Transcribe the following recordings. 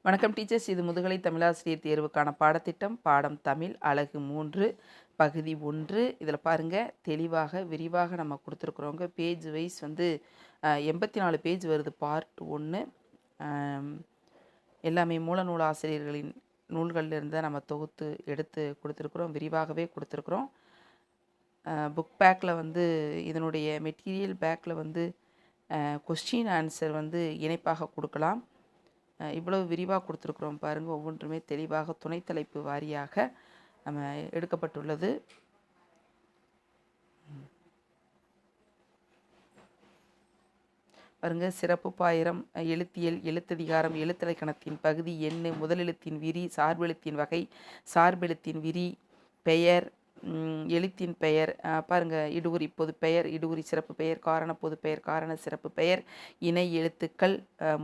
வணக்கம் டீச்சர்ஸ். இது முதுகலை தமிழாசிரியர் தேர்வுக்கான பாடத்திட்டம். பாடம் தமிழ், அலகு 3, பகுதி 1. இதில் பாருங்கள், தெளிவாக விரிவாக நம்ம கொடுத்துருக்குறோங்க. பேஜ் வைஸ் 84 பேஜ் வருது. பார்ட் 1 எல்லாமே மூல நூல் ஆசிரியர்களின் நூல்களிலிருந்து தான் நம்ம தொகுத்து எடுத்து கொடுத்துருக்குறோம். விரிவாகவே கொடுத்துருக்குறோம். புக் பேக்கில் இதனுடைய மெட்டீரியல் பேக்கில் கொஸ்டின் ஆன்சர் இணைப்பாக கொடுக்கலாம். இவ்வளவு விரிவாக கொடுத்துருக்குறோம் பாருங்கள். ஒவ்வொன்றுமே தெளிவாக துணை தலைப்பு வாரியாக நம்ம எடுக்கப்பட்டுள்ளது. பாருங்கள், சிறப்பு பாயிரம், எழுத்தியல், எழுத்ததிகாரம், எழுத்திலக்கணத்தின் பகுதி எண்ணு, முதலெழுத்தின் விரி, சார்பெழுத்தின் வகை, சார்பெழுத்தின் விரி, பெயர், எழுத்தின் பெயர், பாருங்கள், இடுகுறி பொது பெயர், இடுகுறி சிறப்பு பெயர், காரண பொது பெயர், காரண சிறப்பு பெயர், இணை எழுத்துக்கள்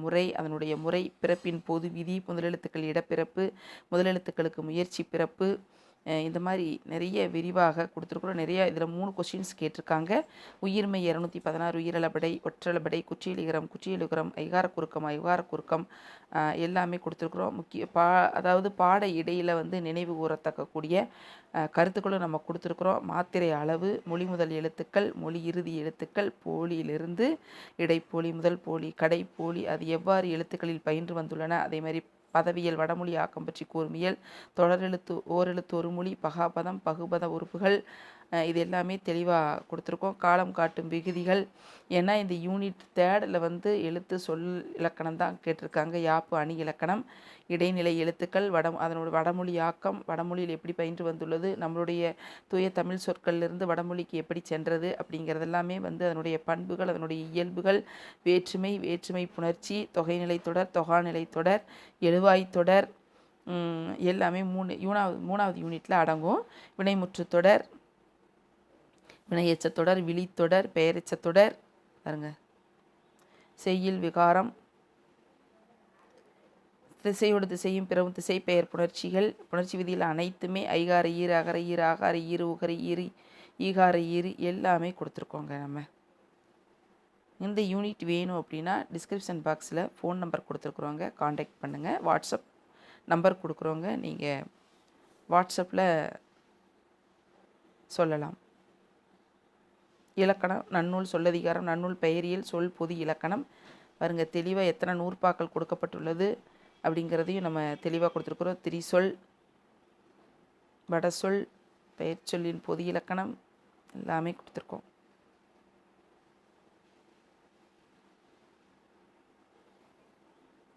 முறை, அதனுடைய முறை, பிறப்பின் பொது விதி, முதலெழுத்துக்கள் இடப்பிறப்பு, முதலெழுத்துக்களுக்கு முயற்சி பிறப்பு, இந்த மாதிரி நிறைய விரிவாக கொடுத்துருக்குறோம். நிறைய இதில் 3 கொஸ்டின்ஸ் கேட்டிருக்காங்க. உயிர்மை 216, உயிரளபடை, ஒற்றளபடை, குற்றியலிகரம், குற்றியலுகரம், ஐகார குறுக்கம், ஐகார குறுக்கம் எல்லாமே கொடுத்துருக்குறோம். அதாவது பாட இடையில் நினைவு கூறத்தக்கக்கூடிய கருத்துக்களும் நம்ம கொடுத்துருக்குறோம். மாத்திரை அளவு, மொழி முதல் எழுத்துக்கள், மொழி இறுதி எழுத்துக்கள், போலியிலிருந்து இடைப்போலி, முதல் போலி, கடைப்போலி, அது எவ்வாறு எழுத்துக்களில் பயின்று வந்துள்ளன, அதே மாதிரி பதவியல், வடமொழி ஆக்கம் பற்றி கூர்மியல், தொடரெழுத்து, ஓரெழுத்து ஒரு மொழி, பகாபதம், பகுபத உறுப்புகள், இது எல்லாமே தெளிவாக கொடுத்துருக்கோம். காலம் காட்டும் விகுதிகள், ஏன்னா இந்த யூனிட் 3ல் எழுத்து சொல் இலக்கணம் தான் கேட்டிருக்காங்க. யாப்பு அணி இலக்கணம், இடைநிலை எழுத்துக்கள், அதனோட வடமொழி ஆக்கம், வடமொழியில் எப்படி பயின்று வந்துள்ளது, நம்மளுடைய தூய தமிழ் சொற்களிலிருந்து வடமொழிக்கு எப்படி சென்றது அப்படிங்கிறதெல்லாமே அதனுடைய பண்புகள், அதனுடைய இயல்புகள், வேற்றுமை, வேற்றுமை புணர்ச்சி, தொகைநிலை தொடர், தொகாநிலை தொடர், எழுவாய் தொடர் எல்லாமே 3வது யூனிட்டில் அடங்கும். வினைமுற்று தொடர், வினையெச்ச தொடர், விழித்தொடர், பெயரெச்ச தொடர், பாருங்க, செய்யுள் விகாரம், திசையோடு திசையும் பிறவும் திசை பெயர் புணர்ச்சிகள், புணர்ச்சி விதியில் அனைத்துமே ஐகார ஈறு, அகர ஈறு, ஆகார ஈறு, உகர ஈறு, ஈகார ஈறு எல்லாமே கொடுத்துருக்கோங்க. நம்ம இந்த யூனிட் வேணும் அப்படின்னா டிஸ்கிரிப்ஷன் பாக்ஸில் ஃபோன் நம்பர் கொடுத்துருக்குறோங்க, காண்டாக்ட் பண்ணுங்கள். வாட்ஸ்அப் நம்பர் கொடுக்குறோங்க, நீங்கள் வாட்ஸ்அப்பில் சொல்லலாம். இலக்கணம், நன்னூல், சொல்லதிகாரம், நன்னூல், பெயரியல், சொல் பொது இலக்கணம், பாருங்கள் தெளிவாக எத்தனை நூற்பாக்கள் கொடுக்கப்பட்டுள்ளது அப்படிங்கிறதையும் நம்ம தெளிவாக கொடுத்துருக்குறோம். திரிசொல், வடசொல், பெயர் சொல்லின் பொது இலக்கணம் எல்லாமே கொடுத்துருக்கோம்.